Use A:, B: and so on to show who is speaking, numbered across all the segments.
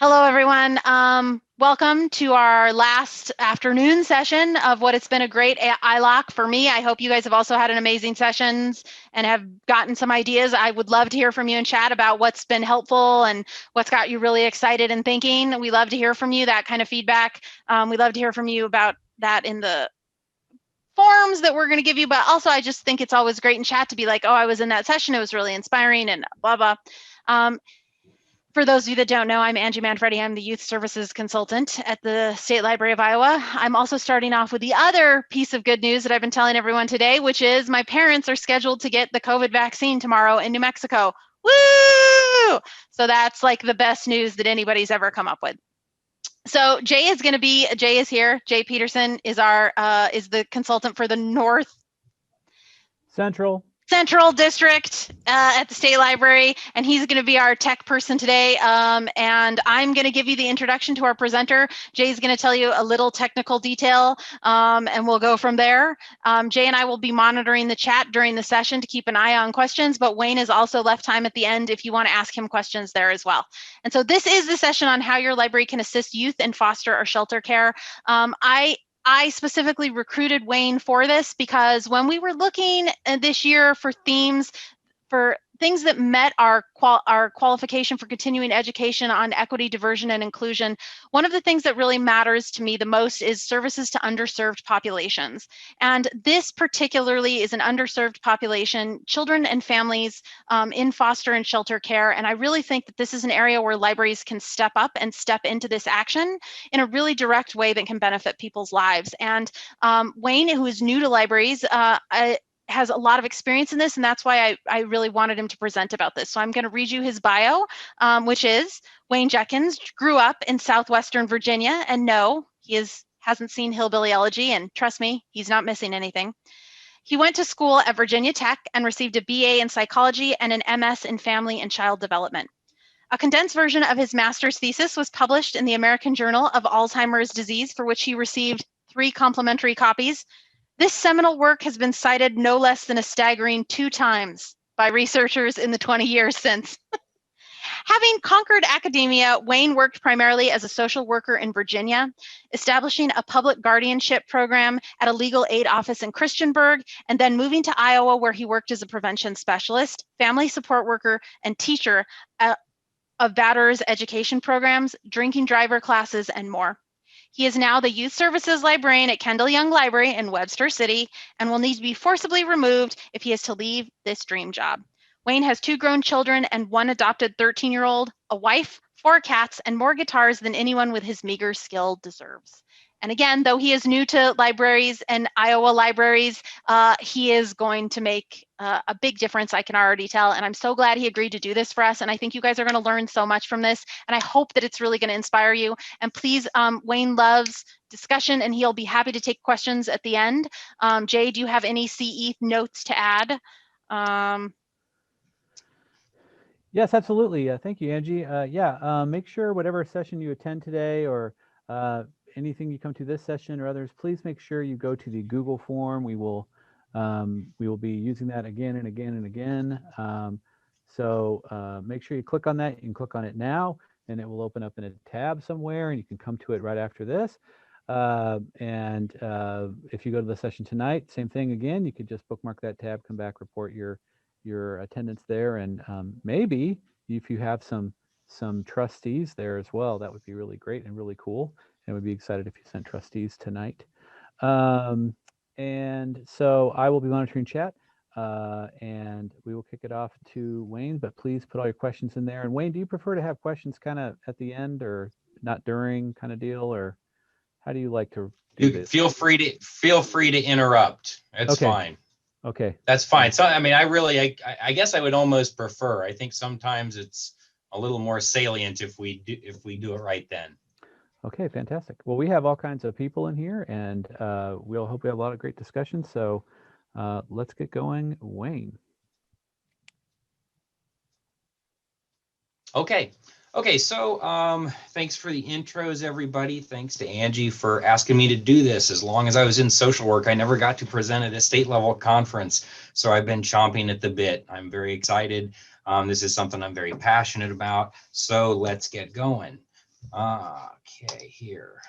A: Hello, everyone. Welcome to our last afternoon session of what it's been a great ILOC for me. I hope you guys have also had an amazing sessions and have gotten some ideas. I would love to hear from you in chat about what's been helpful and what's got you really excited and thinking. We love to hear from you, that kind of feedback. We love to hear from you about that in the forms that we're going to give you, but also I just think it's always great in chat to be like, oh, I was in that session. It was really inspiring and blah, blah. For those of you that don't know, I'm Angie Manfredi. I'm the Youth Services Consultant at the State Library of Iowa. I'm also starting off with the other piece of good news that I've been telling everyone today, which is my parents are scheduled to get the COVID vaccine tomorrow in New Mexico. Woo! So that's like the best news that anybody's ever come up with. So Jay is here. Jay Peterson is is the consultant for the North Central District at the State Library, and he's going to be our tech person today. And I'm going to give you the introduction to our presenter. Jay's going to tell you a little technical detail, and we'll go from there. Jay and I will be monitoring the chat during the session to keep an eye on questions, but Wayne has also left time at the end if you want to ask him questions there as well. And so this is the session on how your library can assist youth in foster or shelter care. I specifically recruited Wayne for this because when we were looking this year for themes, for things that met our qualification for continuing education on equity, diversion, and inclusion, one of the things that really matters to me the most is services to underserved populations. And this particularly is an underserved population, children and families in foster and shelter care. And I really think that this is an area where libraries can step up and step into this action in a really direct way that can benefit people's lives. And Wayne, who is new to libraries, has a lot of experience in this, and that's why I really wanted him to present about this. So I'm going to read you his bio, which is Wayne Jenkins grew up in Southwestern Virginia, and no, he hasn't seen Hillbilly Elegy, and trust me, he's not missing anything. He went to school at Virginia Tech and received a BA in psychology and an MS in family and child development. A condensed version of his master's thesis was published in the American Journal of Alzheimer's Disease, for which he received 3 complimentary copies. This seminal work has been cited no less than a staggering 2 times by researchers in the 20 years since. Having conquered academia, Wayne worked primarily as a social worker in Virginia, establishing a public guardianship program at a legal aid office in Christiansburg, and then moving to Iowa, where he worked as a prevention specialist, family support worker, and teacher of VADR's education programs, drinking driver classes, and more. He is now the Youth Services Librarian at Kendall Young Library in Webster City and will need to be forcibly removed if he is to leave this dream job. Wayne has 2 grown children and 1 adopted 13-year-old, a wife, 4 cats, and more guitars than anyone with his meager skill deserves. And again, though he is new to libraries and Iowa libraries, he is going to make a big difference, I can already tell. And I'm so glad he agreed to do this for us. And I think you guys are going to learn so much from this. And I hope that it's really going to inspire you. And please, Wayne loves discussion, and he'll be happy to take questions at the end. Jay, do you have any CE notes to add?
B: Yes, absolutely. Thank you, Angie. Make sure whatever session you attend today or anything you come to this session or others, please make sure you go to the Google form. We will be using that again and again and again. So make sure you click on that. You can click on it now, and it will open up in a tab somewhere, and you can come to it right after this. If you go to the session tonight, same thing again. You could just bookmark that tab, come back, report your attendance there, and maybe if you have some trustees there as well, that would be really great and really cool. And we'd be excited if you sent trustees tonight. And so I will be monitoring chat, and we will kick it off to Wayne, but please put all your questions in there. And Wayne, do you prefer to have questions kind of at the end or not during kind of deal, or how do you like to do this?
C: Feel free to interrupt. That's
B: okay.
C: Fine.
B: Okay.
C: That's fine. So, I mean, I guess I would almost prefer, I think sometimes it's a little more salient if we do it right then.
B: Okay, fantastic. Well, we have all kinds of people in here, and we'll hope we have a lot of great discussions. So let's get going. Wayne.
C: Okay, so thanks for the intros, everybody. Thanks to Angie for asking me to do this. As long as I was in social work, I never got to present at a state level conference. So I've been chomping at the bit. I'm very excited. This is something I'm very passionate about. So let's get going. Okay, here.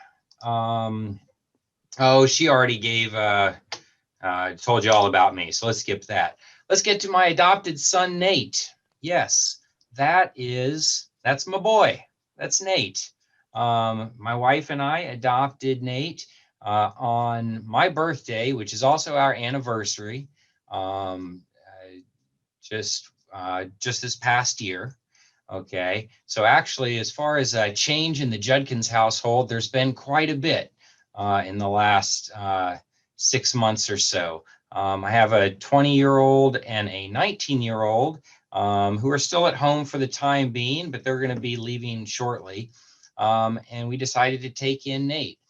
C: Oh, she already gave, told you all about me, so let's skip that. Let's get to my adopted son, Nate. Yes, that's my boy. That's Nate. My wife and I adopted Nate on my birthday, which is also our anniversary, just this past year. Okay, so actually, as far as a change in the Judkins household, there's been quite a bit in the last 6 months or so. I have a 20-year-old and a 19-year-old who are still at home for the time being, but they're going to be leaving shortly. And we decided to take in Nate.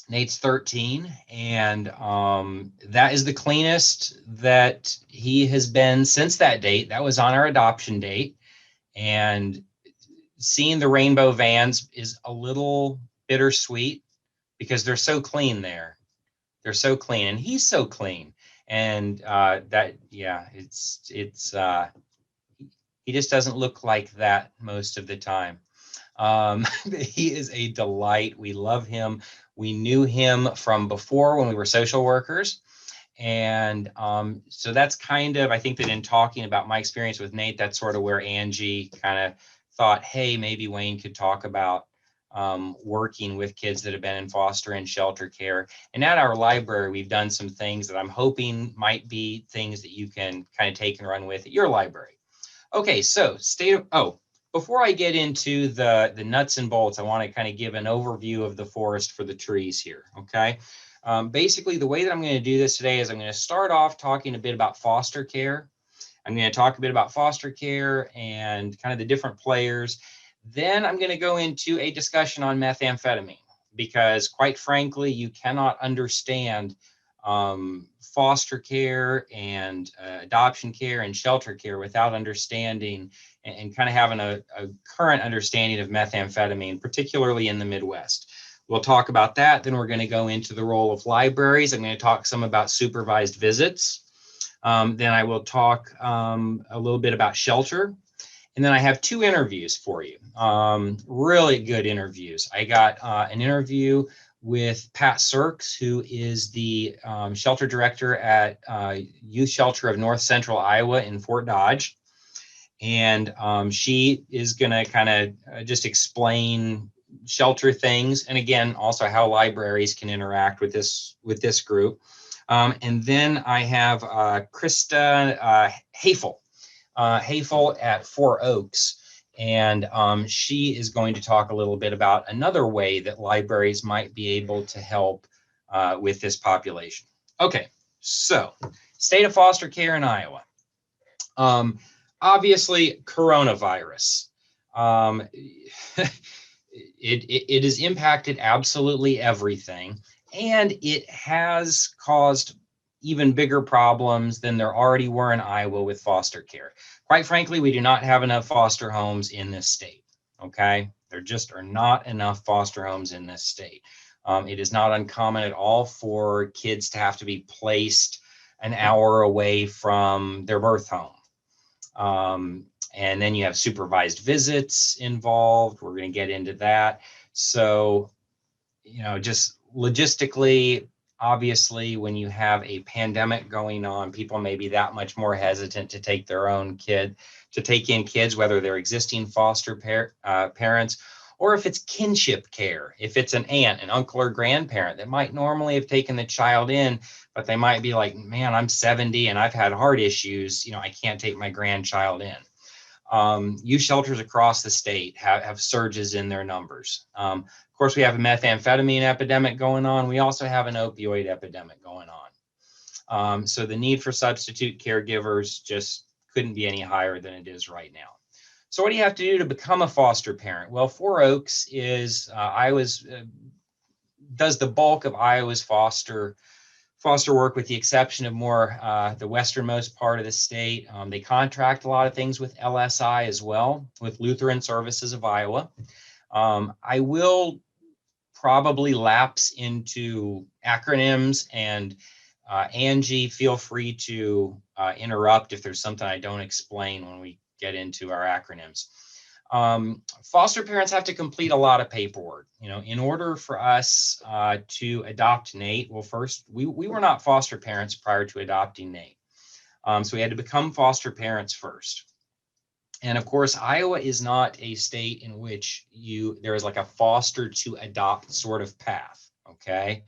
C: Nate's 13, and that is the cleanest that he has been since that date. That was on our adoption date. And seeing the rainbow vans is a little bittersweet because they're so clean there. They're so clean, and he's so clean. And he just doesn't look like that most of the time. He is a delight. We love him. We knew him from before when we were social workers. And so that's kind of, I think that in talking about my experience with Nate, that's sort of where Angie kind of thought, hey, maybe Wayne could talk about working with kids that have been in foster and shelter care. And at our library, we've done some things that I'm hoping might be things that you can kind of take and run with at your library. Okay, so before I get into the nuts and bolts, I want to kind of give an overview of the forest for the trees here, okay? Basically, the way that I'm going to do this today is I'm going to start off talking a bit about foster care. I'm going to talk a bit about foster care and kind of the different players. Then I'm going to go into a discussion on methamphetamine because, quite frankly, you cannot understand foster care and adoption care and shelter care without understanding and kind of having a current understanding of methamphetamine, particularly in the Midwest. We'll talk about that. Then we're going to go into the role of libraries. I'm going to talk some about supervised visits. Then I will talk a little bit about shelter. And then I have 2 interviews for you, really good interviews. I got an interview with Pat Sirks, who is the shelter director at Youth Shelter of North Central Iowa in Fort Dodge. And she is going to kind of just explain shelter things, and again, also how libraries can interact with this group. And then I have Krista Hafel at 4 Oaks, and she is going to talk a little bit about another way that libraries might be able to help with this population. Okay, so state of foster care in Iowa. Obviously, coronavirus. It has impacted absolutely everything, and it has caused even bigger problems than there already were in Iowa with foster care. Quite frankly, we do not have enough foster homes in this state, okay? There just are not enough foster homes in this state. It is not uncommon at all for kids to have to be placed an hour away from their birth home. And then you have supervised visits involved. We're going to get into that. So, just logistically, obviously, when you have a pandemic going on, people may be that much more hesitant to take in kids, whether they're existing foster parents, or if it's kinship care, if it's an aunt, an uncle, or grandparent that might normally have taken the child in, but they might be like, man, I'm 70 and I've had heart issues. I can't take my grandchild in. Youth shelters across the state have surges in their numbers. Of course, we have a methamphetamine epidemic going on. We also have an opioid epidemic going on. So the need for substitute caregivers just couldn't be any higher than it is right now. So what do you have to do to become a foster parent? Well, 4 Oaks is does the bulk of Iowa's foster work, with the exception of more the westernmost part of the state. They contract a lot of things with LSI as well, with Lutheran Services of Iowa. I will probably lapse into acronyms, and Angie, feel free to interrupt if there's something I don't explain when we get into our acronyms. Foster parents have to complete a lot of paperwork. You know, in order for us to adopt Nate, well, first, we were not foster parents prior to adopting Nate. So we had to become foster parents first. And of course, Iowa is not a state in which there is like a foster to adopt sort of path, okay?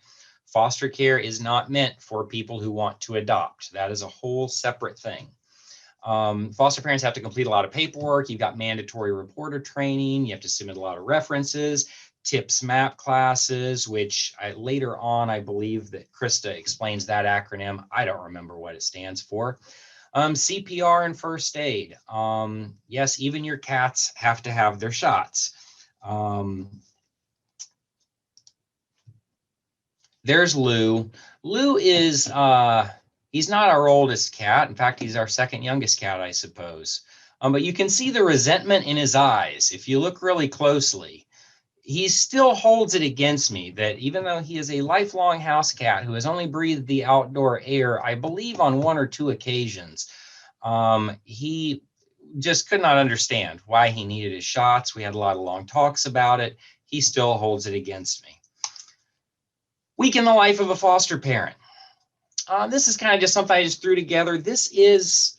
C: Foster care is not meant for people who want to adopt. That is a whole separate thing. Foster parents have to complete a lot of paperwork. You've got mandatory reporter training. You have to submit a lot of references, TIPS MAP classes, which later on, I believe that Krista explains that acronym. I don't remember what it stands for. CPR and first aid. Yes, even your cats have to have their shots. There's Lou. Lou is, he's not our oldest cat. In fact, he's our second youngest cat, I suppose. But you can see the resentment in his eyes. If you look really closely, he still holds it against me that even though he is a lifelong house cat who has only breathed the outdoor air, I believe on 1 or 2 occasions, he just could not understand why he needed his shots. We had a lot of long talks about it. He still holds it against me. Week in the life of a foster parent. This is kind of just something I just threw together. This is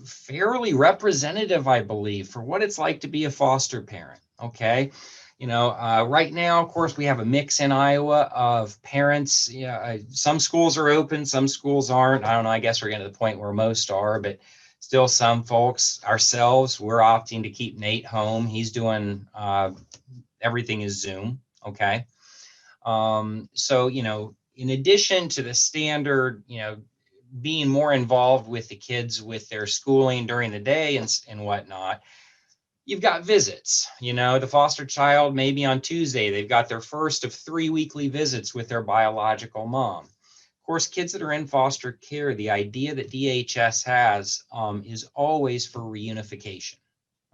C: fairly representative, I believe, for what it's like to be a foster parent. Okay. You know, right now, of course, we have a mix in Iowa of parents. Yeah, some schools are open, some schools aren't. I don't know. I guess we're getting to the point where most are, but still some folks, ourselves, we're opting to keep Nate home. He's doing everything is Zoom. Okay. So, you know, in addition to the standard, you know, being more involved with the kids with their schooling during the day and whatnot, you've got visits. You know, the foster child, maybe on Tuesday, they've got their first of 3 weekly visits with their biological mom. Of course, kids that are in foster care, the idea that DHS has is always for reunification,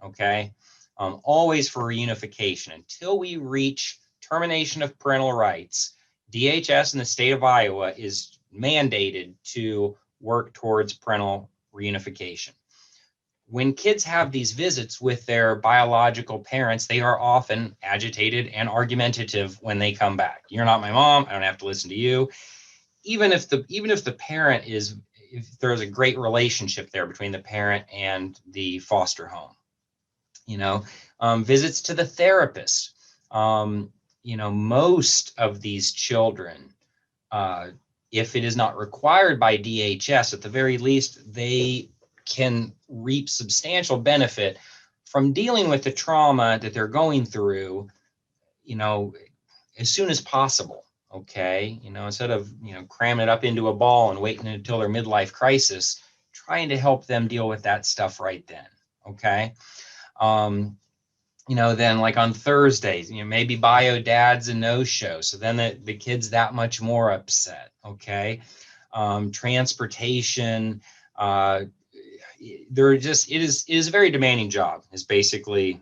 C: okay? Always for reunification. Until we reach termination of parental rights, DHS in the state of Iowa is mandated to work towards parental reunification. When kids have these visits with their biological parents, they are often agitated and argumentative when they come back. You're not my mom. I don't have to listen to you. Even if the parent is, if there's a great relationship there between the parent and the foster home, you know, visits to the therapist. You know, most of these children, if it is not required by DHS, at the very least, they can reap substantial benefit from dealing with the trauma that they're going through, you know, as soon as possible. Okay. You know, instead of, you know, cramming it up into a ball and waiting until their midlife crisis, trying to help them deal with that stuff right then. Okay. You know, then like on Thursdays, you know, maybe bio dad's a no-show. So then the kid's that much more upset. Okay. Transportation, it is a very demanding job is basically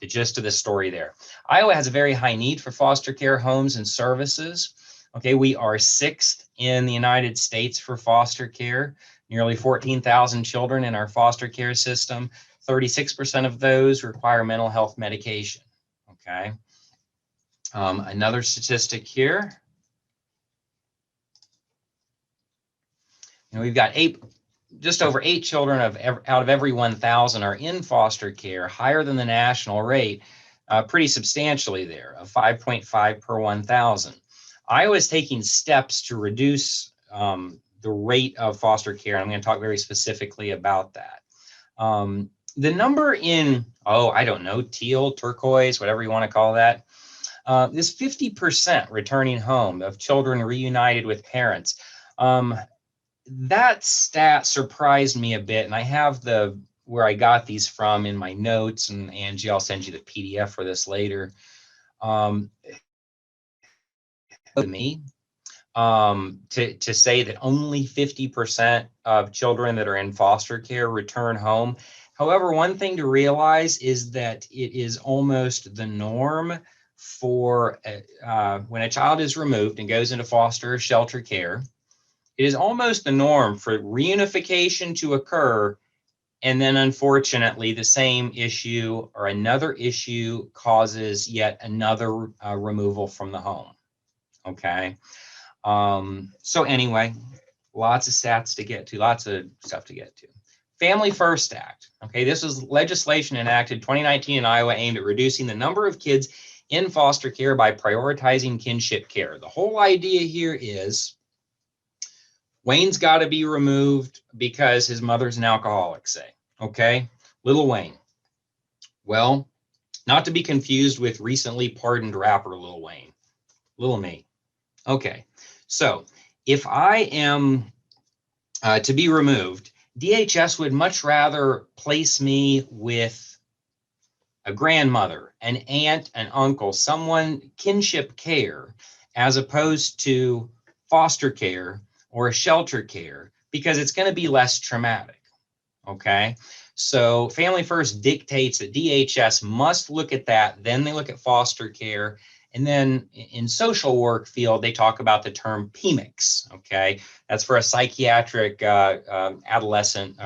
C: the gist of the story there. Iowa has a very high need for foster care homes and services. Okay, we are 6th in the United States for foster care, nearly 14,000 children in our foster care system. 36% of those require mental health medication. Okay. Another statistic here. You know, we've got just over 8 children out of every 1,000 are in foster care, higher than the national rate, pretty substantially there, of 5.5 per 1,000. Iowa is taking steps to reduce the rate of foster care. I'm going to talk very specifically about that. The number in, I don't know, teal, turquoise, whatever you want to call that, is 50% returning home of children reunited with parents. That stat surprised me a bit, and I have where I got these from in my notes, and Angie, I'll send you the PDF for this later. To say that only 50% of children that are in foster care return home. However, one thing to realize is that it is almost the norm for when a child is removed and goes into foster or shelter care. It is almost the norm for reunification to occur And then unfortunately, the same issue or another issue causes yet another removal from the home. Okay. So anyway, lots of stats to get to, lots of stuff to get to. Family First Act. Okay, this was legislation enacted 2019 in Iowa aimed at reducing the number of kids in foster care by prioritizing kinship care. The whole idea here is Wayne's got to be removed because his mother's an alcoholic, say. Okay, little Wayne. Well, not to be confused with recently pardoned rapper Lil Wayne. Little me. Okay, so if I am to be removed, DHS would much rather place me with a grandmother, an aunt, an uncle, someone kinship care, as opposed to foster care or a shelter care, because it's going to be less traumatic. Okay, so Family First dictates that DHS must look at that, then they look at foster care, and then in social work field, they talk about the term PMICS. Okay, that's for a psychiatric adolescent,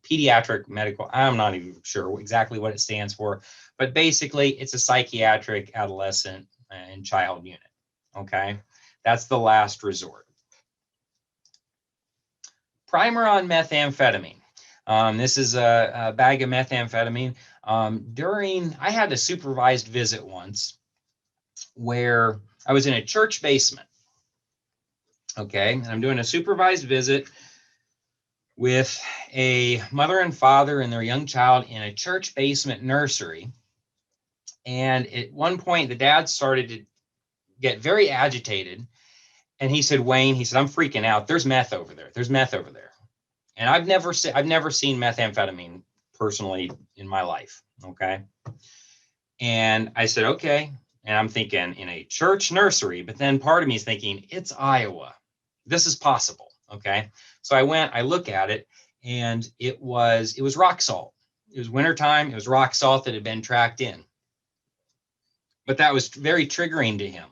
C: pediatric medical, I'm not even sure exactly what it stands for, but basically it's a psychiatric adolescent and child unit. Okay, that's the last resort. Primer on methamphetamine. This is a bag of methamphetamine. I had a supervised visit once where I was in a church basement. Okay, and I'm doing a supervised visit with a mother and father and their young child in a church basement nursery. And at one point, the dad started to get very agitated. And he said, Wayne, he said, I'm freaking out. There's meth over there. There's meth over there. And I've never seen methamphetamine personally in my life. Okay. And I said, okay. And I'm thinking in a church nursery, but then part of me is thinking it's Iowa. This is possible. Okay. So I look at it, and it was rock salt. It was wintertime. It was rock salt that had been tracked in. But that was very triggering to him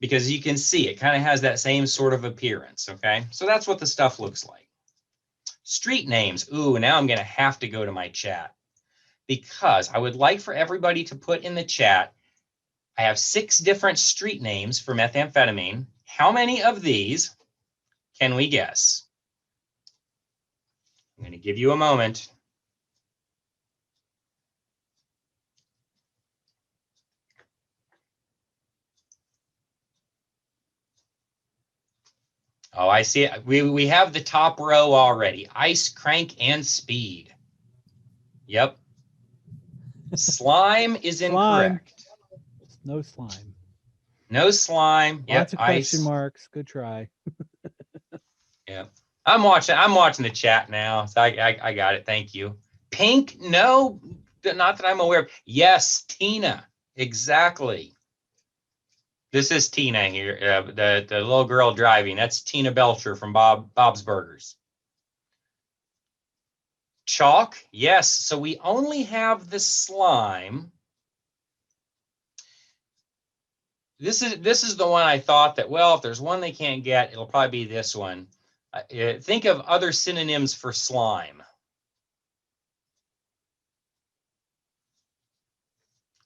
C: because you can see it kind of has that same sort of appearance. Okay. So that's what the stuff looks like. Street names. Ooh, now I'm going to have to go to my chat because I would like for everybody to put in the chat. I have 6 different street names for methamphetamine. How many of these can we guess? I'm going to give you a moment. Oh, I see it. We have the top row already. Ice, Crank, and Speed. Yep. Slime is incorrect.
B: No slime.
C: No slime. Yep.
B: Lots of question marks. Good try.
C: Yeah. I'm watching the chat now. So I got it. Thank you. Pink? No, not that I'm aware of. Yes, Tina. Exactly. This is Tina here, the little girl driving. That's Tina Belcher from Bob's Burgers. Chalk? Yes. So we only have the slime. This is the one I thought that, well, if there's one they can't get, it'll probably be this one. Think of other synonyms for slime.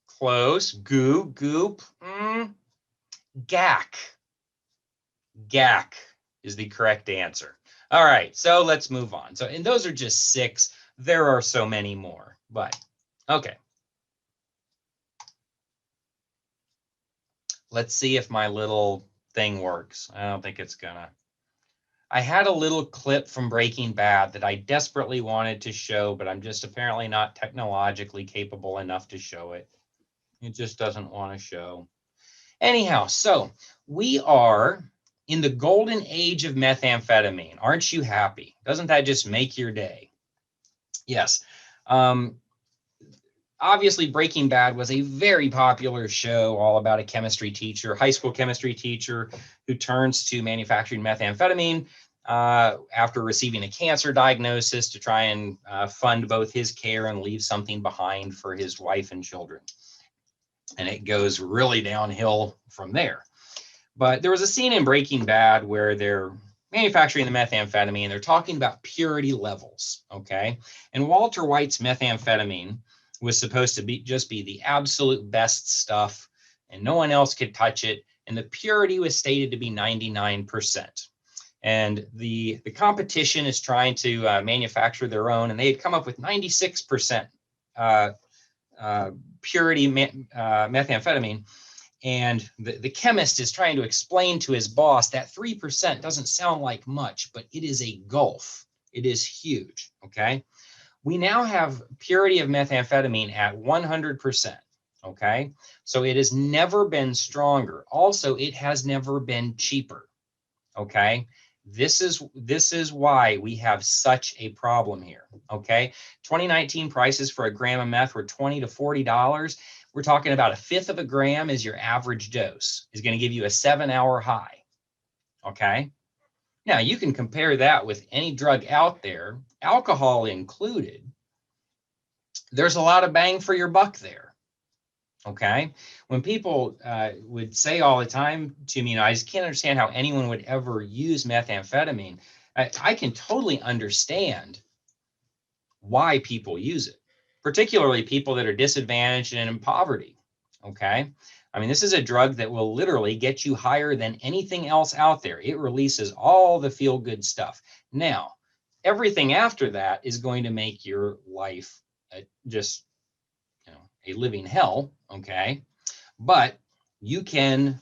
C: Close. Goo, goop. Gack. Gack is the correct answer. All right, so let's move on. So, and those are just 6. There are so many more, but okay. Let's see if my little thing works. I don't think it's gonna. I had a little clip from Breaking Bad that I desperately wanted to show, but I'm just apparently not technologically capable enough to show it. It just doesn't want to show. Anyhow, so we are in the golden age of methamphetamine. Aren't you happy? Doesn't that just make your day? Yes. Obviously, Breaking Bad was a very popular show all about a chemistry teacher, high school chemistry teacher, who turns to manufacturing methamphetamine after receiving a cancer diagnosis to try and fund both his care and leave something behind for his wife and children. And it goes really downhill from there. But there was a scene in Breaking Bad where they're manufacturing the methamphetamine. They're talking about purity levels, okay? And Walter White's methamphetamine was supposed to be just be the absolute best stuff, and no one else could touch it. And the purity was stated to be 99%. And the competition is trying to manufacture their own, and they had come up with 96% purity methamphetamine. And the chemist is trying to explain to his boss that 3% doesn't sound like much, but it is a gulf. It is huge, okay? We now have purity of methamphetamine at 100%, okay? So it has never been stronger. Also, it has never been cheaper, okay? This is why we have such a problem here, okay? 2019 prices for a gram of meth were $20 to $40. We're talking about 1/5 of a gram is your average dose, is going to give you a 7-hour high, okay? Now, you can compare that with any drug out there, alcohol included. There's a lot of bang for your buck there, okay? When people would say all the time to me, I just can't understand how anyone would ever use methamphetamine. I can totally understand why people use it, particularly people that are disadvantaged and in poverty, okay? I mean, this is a drug that will literally get you higher than anything else out there. It releases all the feel-good stuff. Now, everything after that is going to make your life just, a living hell, okay? But you can,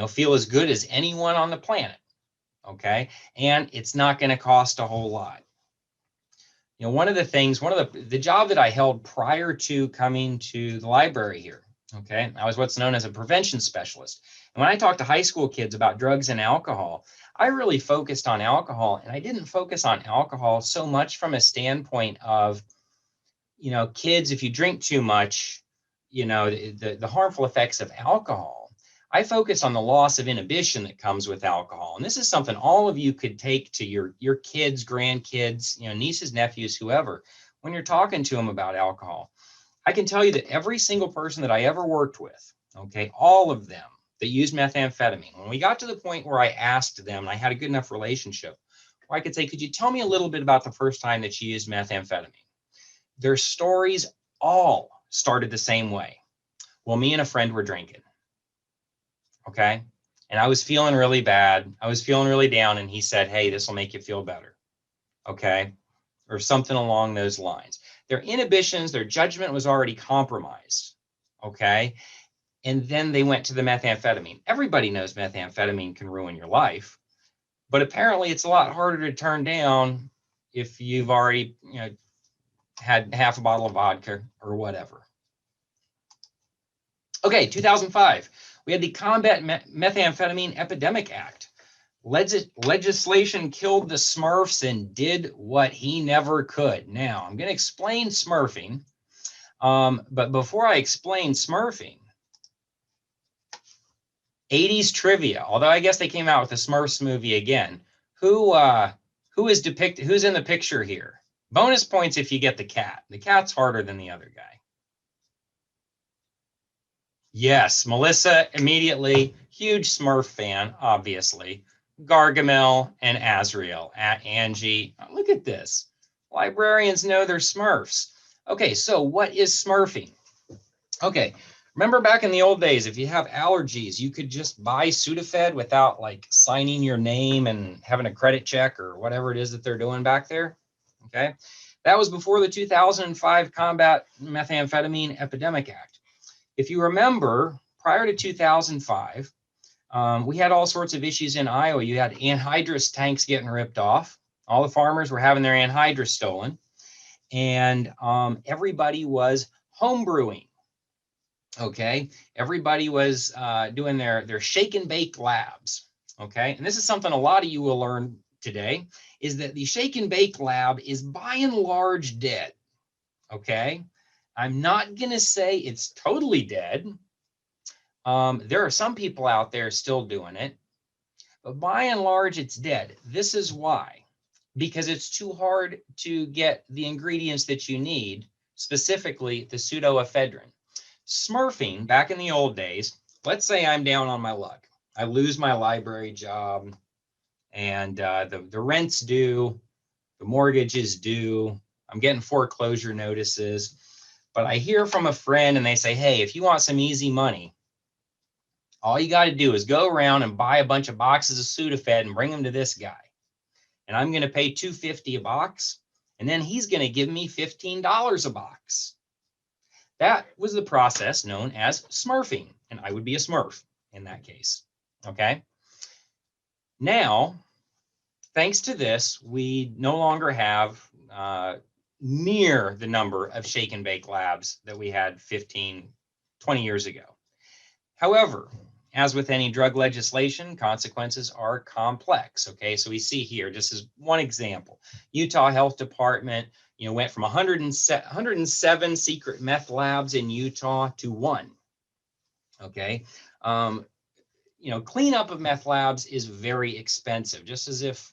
C: feel as good as anyone on the planet, okay? And it's not going to cost a whole lot. One of the job that I held prior to coming to the library here, okay, I was what's known as a prevention specialist. And when I talked to high school kids about drugs and alcohol, I really focused on alcohol, and I didn't focus on alcohol so much from a standpoint of, kids, if you drink too much, the harmful effects of alcohol. I focus on the loss of inhibition that comes with alcohol. And this is something all of you could take to your kids, grandkids, nieces, nephews, whoever, when you're talking to them about alcohol. I can tell you that every single person that I ever worked with, okay, all of them that used methamphetamine, when we got to the point where I asked them, and I had a good enough relationship, where I could say, could you tell me a little bit about the first time that you used methamphetamine? Their stories all started the same way. Well, me and a friend were drinking. Okay. And I was feeling really bad. I was feeling really down. And he said, hey, this will make you feel better. Okay. Or something along those lines. Their inhibitions, their judgment was already compromised. Okay. And then they went to the methamphetamine. Everybody knows methamphetamine can ruin your life, but apparently it's a lot harder to turn down if you've already, had half a bottle of vodka or whatever. Okay, 2005. We had the Combat Methamphetamine Epidemic Act. Legislation killed the Smurfs and did what he never could. Now, I'm going to explain smurfing, but before I explain smurfing, 80s trivia, although I guess they came out with the Smurfs movie again. Who's in the picture here? Bonus points if you get the cat. The cat's harder than the other guy. Yes, Melissa immediately, huge Smurf fan, obviously. Gargamel and Azrael at Angie. Look at this. Librarians know their Smurfs. Okay, so what is smurfing? Okay, remember back in the old days, if you have allergies, you could just buy Sudafed without signing your name and having a credit check or whatever it is that they're doing back there. Okay, that was before the 2005 Combat Methamphetamine Epidemic Act. If you remember, prior to 2005, we had all sorts of issues in Iowa. You had anhydrous tanks getting ripped off. All the farmers were having their anhydrous stolen. And everybody was homebrewing. Okay, everybody was doing their shake and bake labs. Okay, and this is something a lot of you will learn today, is that the shake and bake lab is by and large dead. Okay, I'm not going to say it's totally dead. There are some people out there still doing it, but by and large, it's dead. This is why, because it's too hard to get the ingredients that you need, specifically the pseudoephedrine. Smurfing, back in the old days, let's say I'm down on my luck. I lose my library job. and the rent's due, the mortgage is due, I'm getting foreclosure notices, but I hear from a friend and they say, hey, if you want some easy money, all you got to do is go around and buy a bunch of boxes of Sudafed and bring them to this guy. And I'm going to pay $2.50 a box. And then he's going to give me $15 a box. That was the process known as smurfing. And I would be a smurf in that case. Okay. Now, thanks to this, we no longer have near the number of shake and bake labs that we had 15, 20 years ago. However, as with any drug legislation, consequences are complex. Okay, so we see here, just as one example, Utah Health Department, went from 107 secret meth labs in Utah to 1. Okay, cleanup of meth labs is very expensive. Just as if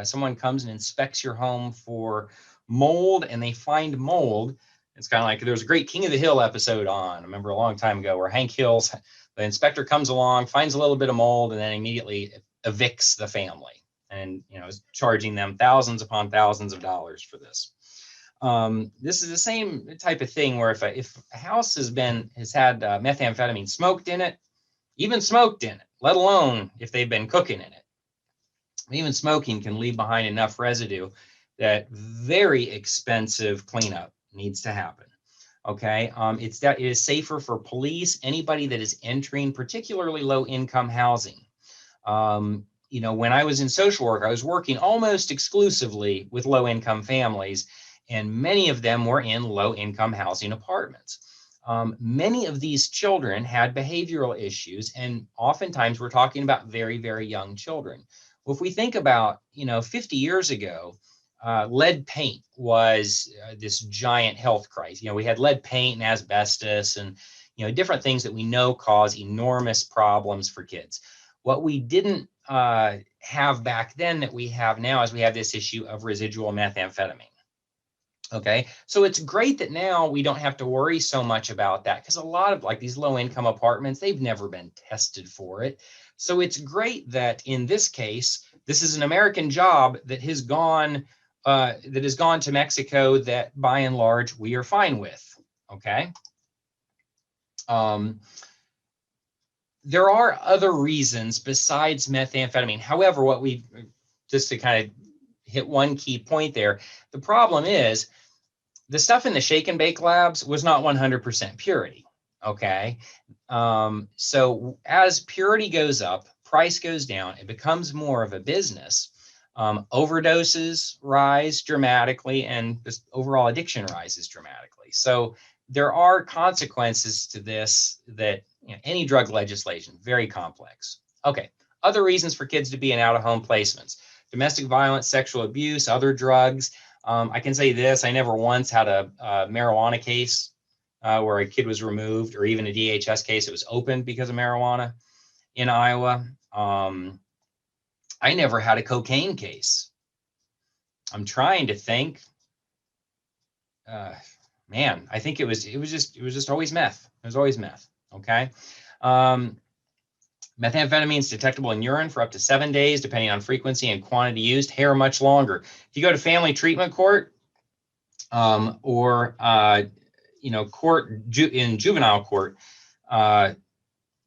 C: someone comes and inspects your home for mold and they find mold, it's kind of like there's a great King of the Hill episode on, I remember a long time ago, where Hank Hill's, the inspector comes along, finds a little bit of mold, and then immediately evicts the family and, is charging them thousands upon thousands of dollars for this. This is the same type of thing where if a house has had methamphetamine smoked in it, even smoked in it, let alone if they've been cooking in it, even smoking can leave behind enough residue that very expensive cleanup needs to happen. Okay, it is safer for police, anybody that is entering particularly low-income housing. When I was in social work, I was working almost exclusively with low-income families, and many of them were in low-income housing apartments. Many of these children had behavioral issues, and oftentimes we're talking about very, very young children. Well, if we think about, 50 years ago, lead paint was this giant health crisis. We had lead paint and asbestos and, different things that we know cause enormous problems for kids. What we didn't have back then that we have now is we have this issue of residual methamphetamine. Okay, so it's great that now we don't have to worry so much about that, because a lot of these low-income apartments, they've never been tested for it. So it's great that in this case, this is an American job that has gone to Mexico that by and large we are fine with. Okay. There are other reasons besides methamphetamine. However, just to kind of hit one key point there, the problem is the stuff in the shake and bake labs was not 100% purity. Okay. So as purity goes up, price goes down, it becomes more of a business. Overdoses rise dramatically, and this overall addiction rises dramatically. So there are consequences to this that any drug legislation, very complex. Okay, other reasons for kids to be in out-of-home placements: domestic violence, sexual abuse, other drugs. I can say this, I never once had a marijuana case where a kid was removed, or even a DHS case that was opened because of marijuana in Iowa. I never had a cocaine case. I'm trying to think. Man, I think it was just always meth. It was always meth. Okay. Methamphetamine is detectable in urine for up to 7 days, depending on frequency and quantity used. Hair much longer. If you go to family treatment court, or in juvenile court,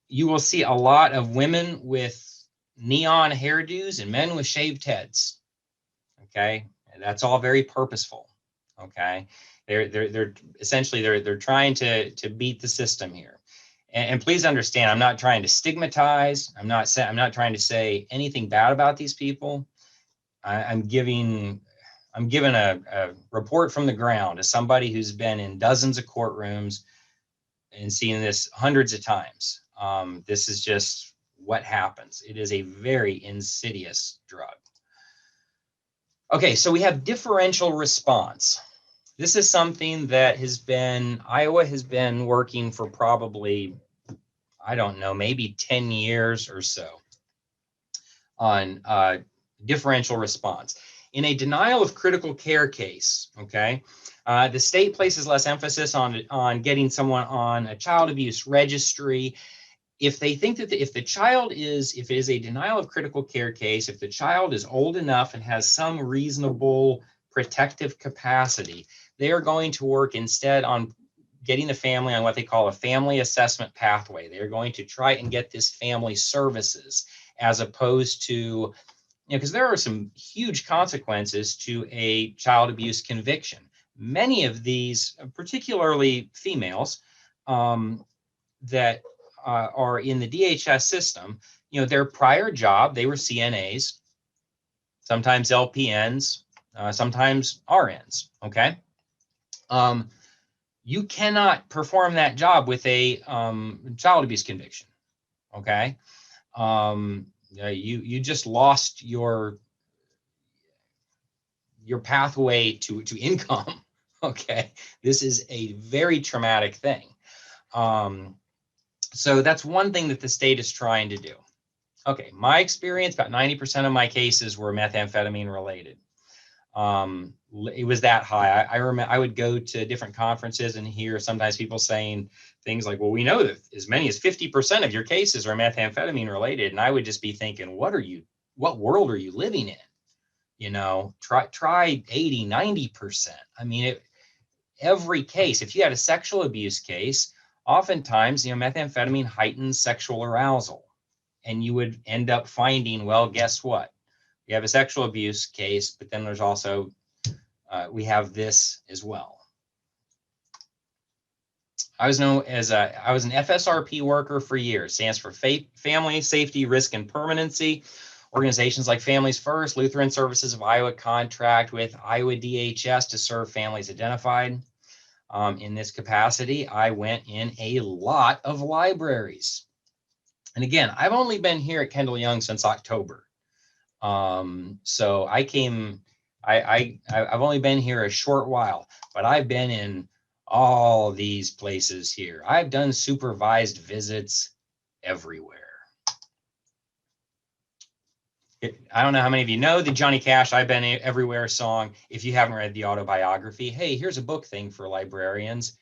C: you will see a lot of women with neon hairdos and men with shaved heads. Okay, and that's all very purposeful. Okay, they're essentially they're trying to beat the system here. And please understand, I'm not trying to stigmatize. I'm not trying to say anything bad about these people. I'm giving a report from the ground as somebody who's been in dozens of courtrooms and seen this hundreds of times. This is just what happens. It is a very insidious drug. Okay, so we have differential response. This is something that Iowa has been working for probably, I don't know, maybe 10 years or so on differential response. In a denial of critical care case, okay, the state places less emphasis on getting someone on a child abuse registry. if they think that if the child is, if it is a denial of critical care case, if the child is old enough and has some reasonable protective capacity, they are going to work instead on getting the family on what they call a family assessment pathway. They're going to try and get this family services, as opposed to, you know, because there are some huge consequences to a child abuse conviction. Many of these, particularly females, that are in the DHS system, you know, their prior job, they were CNAs, sometimes LPNs, sometimes RNs, okay? You cannot perform that job with a child abuse conviction, okay? You just lost your pathway to income, okay? This is a very traumatic thing. So that's one thing that the state is trying to do. Okay, my experience, about 90% of my cases were methamphetamine related. It was that high. I remember I would go to different conferences and hear sometimes people saying things like, well, we know that as many as 50% of your cases are methamphetamine related. And I would just be thinking, what world are you living in? You know, try 80, 90%. I mean, every case, if you had a sexual abuse case, oftentimes, you know, methamphetamine heightens sexual arousal. And you would end up finding, well, guess what? You have a sexual abuse case, but then there's also, we have this as well. I was an FSRP worker for years, stands for Family, Safety, Risk, and Permanency. Organizations like Families First, Lutheran Services of Iowa contract with Iowa DHS to serve families identified. In this capacity, I went in a lot of libraries. And again, I've only been here at Kendall Young since October. So I've only been here a short while, but I've been in all these places here. I've done supervised visits everywhere. I don't know how many of you know the Johnny Cash "I've Been Everywhere" song. If you haven't read the autobiography, hey, here's a book thing for librarians.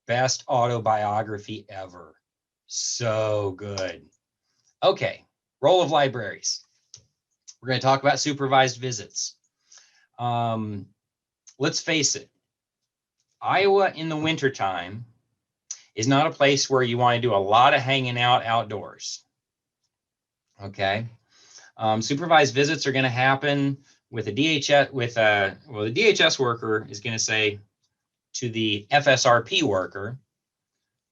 C: Best autobiography ever. So good. Okay, role of libraries. We're going to talk about supervised visits. Let's face it, Iowa in the wintertime is not a place where you want to do a lot of hanging out outdoors. Okay. Supervised visits are going to happen with a DHS, the DHS worker is going to say to the FSRP worker,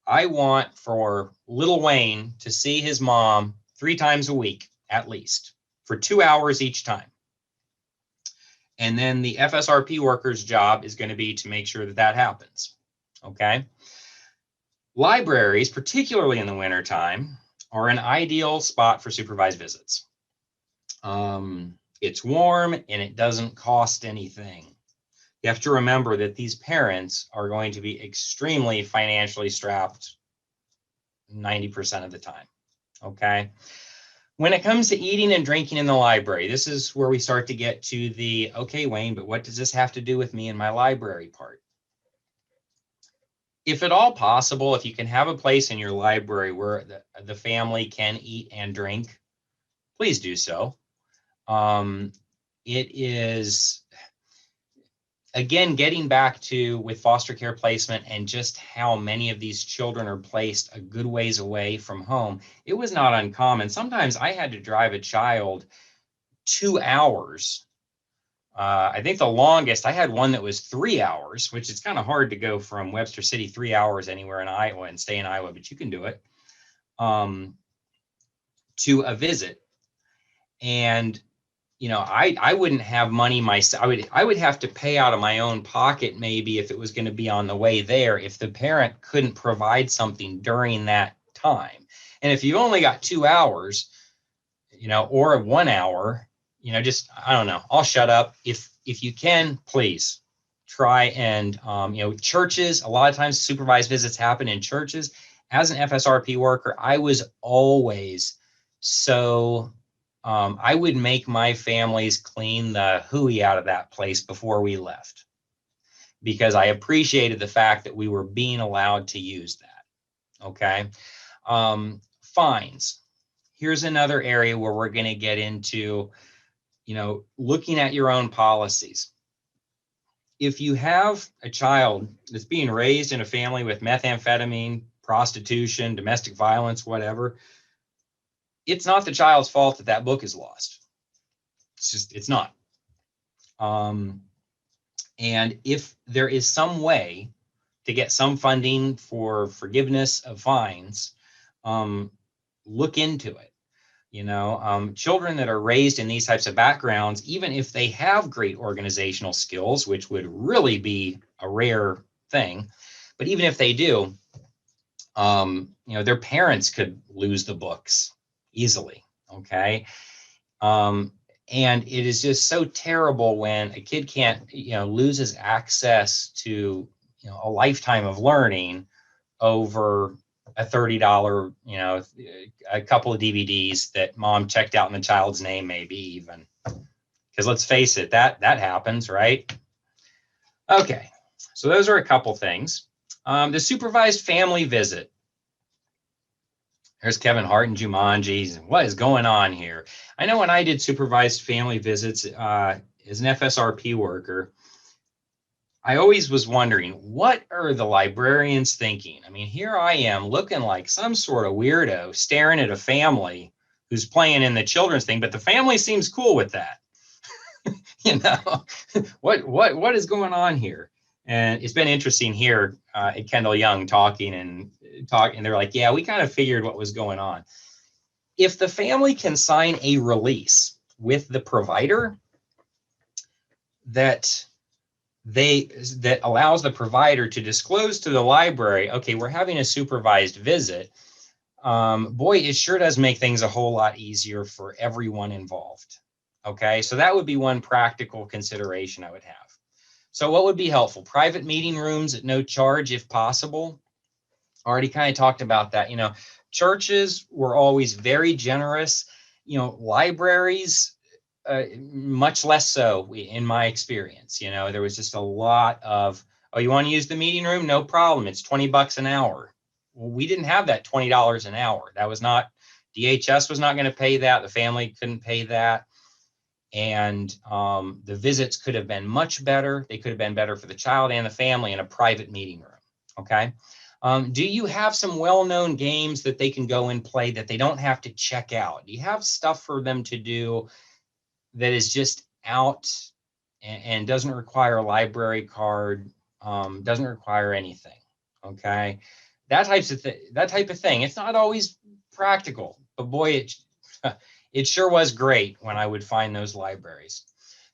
C: I want for little Wayne to see his mom 3 times a week, at least, for 2 hours each time. And then the FSRP worker's job is going to be to make sure that that happens. Okay. Libraries, particularly in the wintertime, are an ideal spot for supervised visits. It's warm and it doesn't cost anything. You have to remember that these parents are going to be extremely financially strapped 90% of the time. Okay. When it comes to eating and drinking in the library, this is where we start to get to the, okay, Wayne, but what does this have to do with me and my library part? If at all possible, if you can have a place in your library where the family can eat and drink, please do so. It is, again, getting back to with foster care placement and just how many of these children are placed a good ways away from home. It was not uncommon. Sometimes I had to drive a child 2 hours. I think the longest, I had one that was 3 hours, which is kind of hard to go from Webster City 3 hours anywhere in Iowa and stay in Iowa, but you can do it, to a visit. And you know, I wouldn't have money myself. I would have to pay out of my own pocket maybe if it was going to be on the way there, if the parent couldn't provide something during that time. And if you've only got 2 hours, you know, or 1 hour, you know, just, I don't know, I'll shut up. If you can, please try and, you know, churches, a lot of times supervised visits happen in churches. As an FSRP worker, I was always so, I would make my families clean the hooey out of that place before we left, because I appreciated the fact that we were being allowed to use that. Okay. Fines. Here's another area where we're going to get into, looking at your own policies. If you have a child that's being raised in a family with methamphetamine, prostitution, domestic violence, whatever, it's not the child's fault that that book is lost. It's not. And if there is some way to get some funding for forgiveness of fines, look into it. Children that are raised in these types of backgrounds, even if they have great organizational skills, which would really be a rare thing, but even if they do, their parents could lose the books easily. Okay. And it is just so terrible when a kid can't, loses access to, a lifetime of learning over a $30, a couple of DVDs that mom checked out in the child's name, maybe even. Because let's face it, that happens, right? Okay, so those are a couple things. The supervised family visit. There's Kevin Hart and Jumanji. What is going on here? I know when I did supervised family visits as an FSRP worker, I always was wondering, what are the librarians thinking? I mean, here I am looking like some sort of weirdo staring at a family who's playing in the children's thing, but the family seems cool with that. What is going on here? And it's been interesting here at Kendall Young talking, and they're like, yeah, we kind of figured what was going on. If the family can sign a release with the provider that allows the provider to disclose to the library, okay, we're having a supervised visit, boy, it sure does make things a whole lot easier for everyone involved. Okay, so that would be one practical consideration I would have. So what would be helpful? Private meeting rooms at no charge if possible. Already kind of talked about that. Churches were always very generous. Libraries, much less so in my experience. There was just a lot of, oh, you want to use the meeting room? No problem. It's $20 an hour. Well, we didn't have that $20 an hour. That was not, DHS was not going to pay that. The family couldn't pay that. And the visits could have been much better. They could have been better for the child and the family in a private meeting room. Okay. Do you have some well-known games that they can go and play that they don't have to check out? Do you have stuff for them to do that is just out and doesn't require a library card, doesn't require anything? Okay. That type of thing. It's not always practical, but boy, it sure was great when I would find those libraries.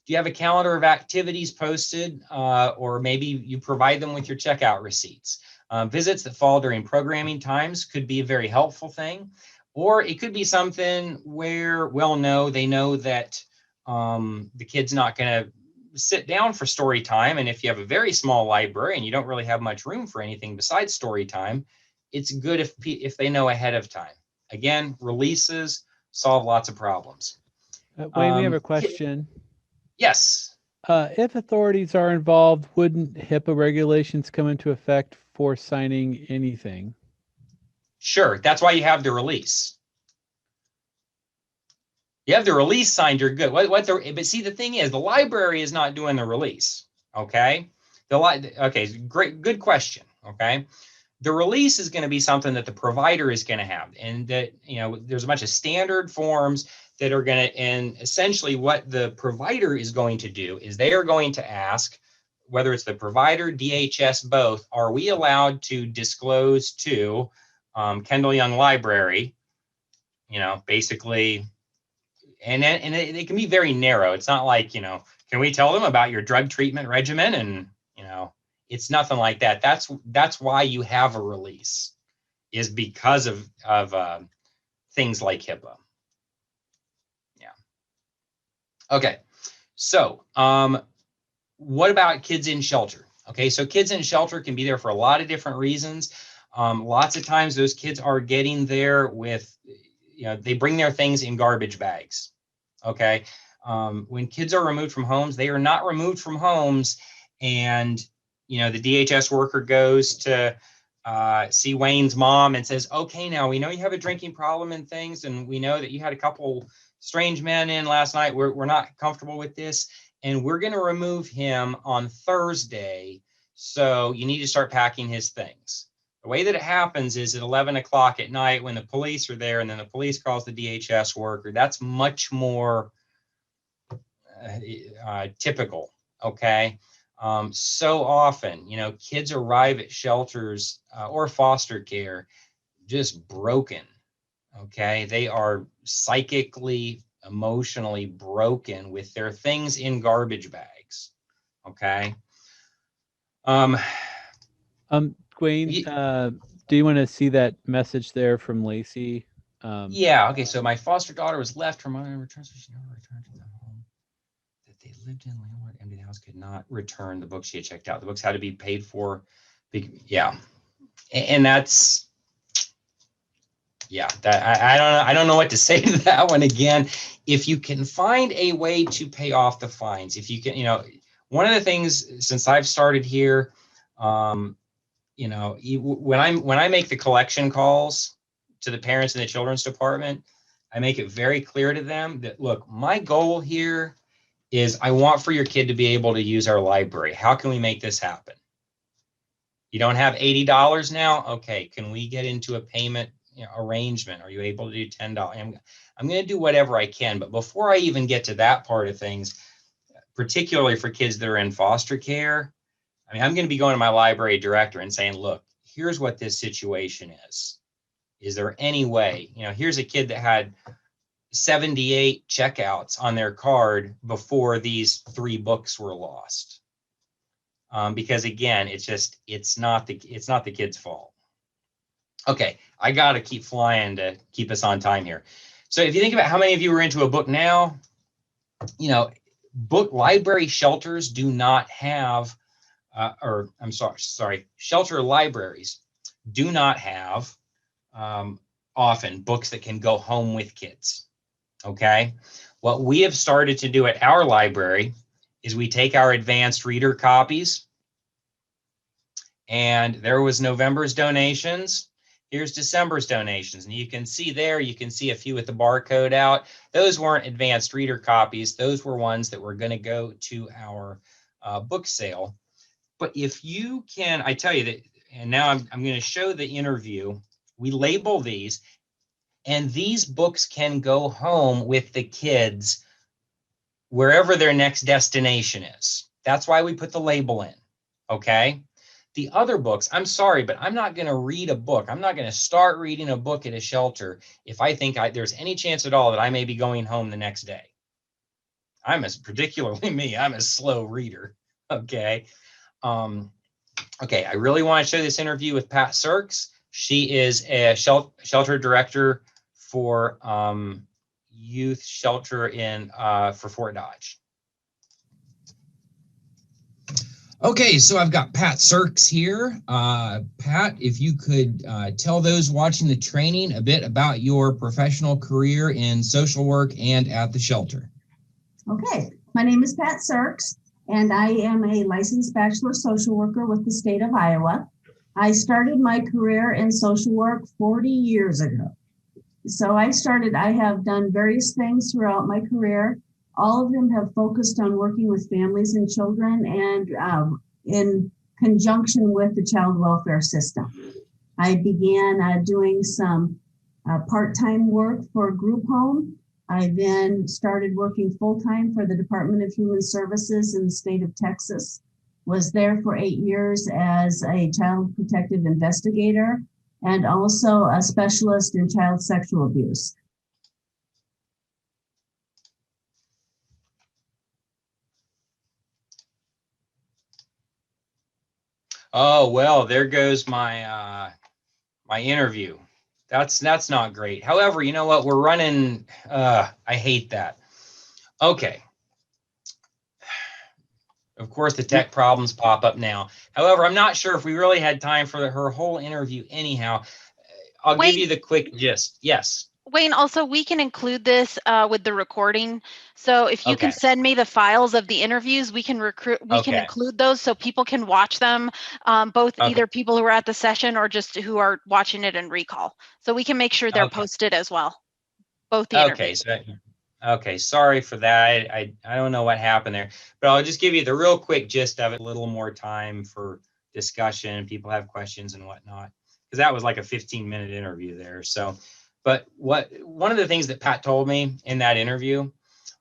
C: Do you have a calendar of activities posted, or maybe you provide them with your checkout receipts? Visits that fall during programming times could be a very helpful thing, or it could be something where, they know that the kid's not going to sit down for story time. And if you have a very small library and you don't really have much room for anything besides story time, it's good if they know ahead of time. Again, releases solve lots of problems.
B: Wayne, we have a question.
C: Yes.
B: If authorities are involved, wouldn't HIPAA regulations come into effect for signing anything?
C: Sure. That's why you have the release. You have the release signed, you're good. But see, the thing is, the library is not doing the release. Okay. Great, good question. Okay. The release is going to be something that the provider is going to have, and that, there's a bunch of standard forms that are going to, and essentially what the provider is going to do is they are going to ask, whether it's the provider, DHS, both, are we allowed to disclose to Kendall Young Library, basically, and it can be very narrow. It's not like, can we tell them about your drug treatment regimen? And, it's nothing like that. That's why you have a release, is because of things like HIPAA. Yeah. Okay. So what about kids in shelter? Okay. So kids in shelter can be there for a lot of different reasons. Lots of times those kids are getting there with, they bring their things in garbage bags. Okay. When kids are removed from homes, they are not removed from homes, and the DHS worker goes to see Wayne's mom and says, okay, now we know you have a drinking problem and things, and we know that you had a couple strange men in last night. We're not comfortable with this, and we're going to remove him on Thursday. So you need to start packing his things. The way that it happens is at 11 o'clock at night when the police are there, and then the police calls the DHS worker. That's much more typical. Okay. So often, kids arrive at shelters or foster care just broken. Okay. They are psychically, emotionally broken with their things in garbage bags. Okay.
B: Gwen, do you want to see that message there from Lacey?
C: Yeah. Okay. So my foster daughter was left. Her mother returned, so she never returned to the home that they lived in. Landlord empty the house, could not return the books she had checked out. The books had to be paid for. Yeah. And that's, yeah, that I don't know what to say to that one. Again, if you can find a way to pay off the fines, if you can, one of the things since I've started here, when I make the collection calls to the parents in the children's department, I make it very clear to them that, look, my goal here is I want for your kid to be able to use our library. How can we make this happen? You don't have $80 now? Okay, can we get into a payment arrangement? Are you able to do $10? I'm going to do whatever I can. But before I even get to that part of things, particularly for kids that are in foster care, I'm going to be going to my library director and saying, look, here's what this situation is. Is there any way, here's a kid that had 78 checkouts on their card before these 3 books were lost. Because again, it's not the kid's fault. Okay, I got to keep flying to keep us on time here. So if you think about how many of you are into a book now, book library shelters do not have, shelter libraries do not have often books that can go home with kids. Okay, what we have started to do at our library is we take our advanced reader copies, and there was November's donations. Here's December's donations, and you can see a few with the barcode out. Those weren't advanced reader copies. Those were ones that were going to go to our book sale. But if you can, I tell you that, and now I'm going to show the interview. We label these, and these books can go home with the kids wherever their next destination is. That's why we put the label in, okay? The other books, I'm sorry, but I'm not going to read a book. I'm not going to start reading a book at a shelter if I think there's any chance at all that I may be going home the next day. Particularly me, I'm a slow reader, okay? Okay, I really want to show this interview with Pat Sirks. She is a shelter director for youth shelter for Fort Dodge. Okay, so I've got Pat Sirks here. Pat, if you could tell those watching the training a bit about your professional career in social work and at the shelter.
D: Okay, my name is Pat Sirks, and I am a licensed bachelor social worker with the state of Iowa. I started my career in social work 40 years ago. So I have done various things throughout my career. All of them have focused on working with families and children and in conjunction with the child welfare system. I began doing some part-time work for a group home. I then started working full-time for the Department of Human Services in the state of Texas. Was there for 8 years as a child protective investigator and also a specialist in child sexual abuse.
C: Oh, well, there goes my my interview. That's not great. However, you know what? We're running. I hate that. Okay. Of course, the tech problems pop up now. However, I'm not sure if we really had time for her whole interview anyhow. I'll give you the quick gist. Yes.
A: Wayne, also, we can include this with the recording. So if you can
C: Okay.
A: send me the files of the interviews, we can
C: Okay.
A: include those so people can watch them, both
C: Okay.
A: either people who are at the session or just who are watching it in recall. So we can make sure they're
C: Okay.
A: posted as well, both the
C: Okay.
A: interviews.
C: Okay, sorry for that. I don't know what happened there, but I'll just give you the real quick gist of it. A little more time for discussion. People have questions and whatnot, because that was like a 15-minute interview there. So, but one of the things that Pat told me in that interview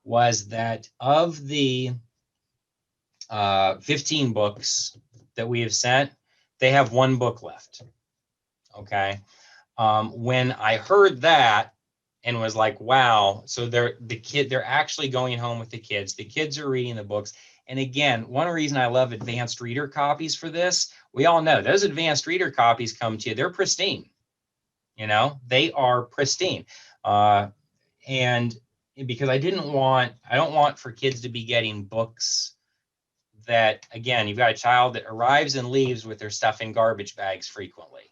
C: was that of the 15 books that we have sent, they have one book left. Okay. When I heard that and was like, wow, so they're actually going home with the kids. The kids are reading the books. And again, one reason I love advanced reader copies for this, we all know those advanced reader copies come to you, they're pristine. They are pristine. And because I don't want for kids to be getting books that, again, you've got a child that arrives and leaves with their stuff in garbage bags frequently.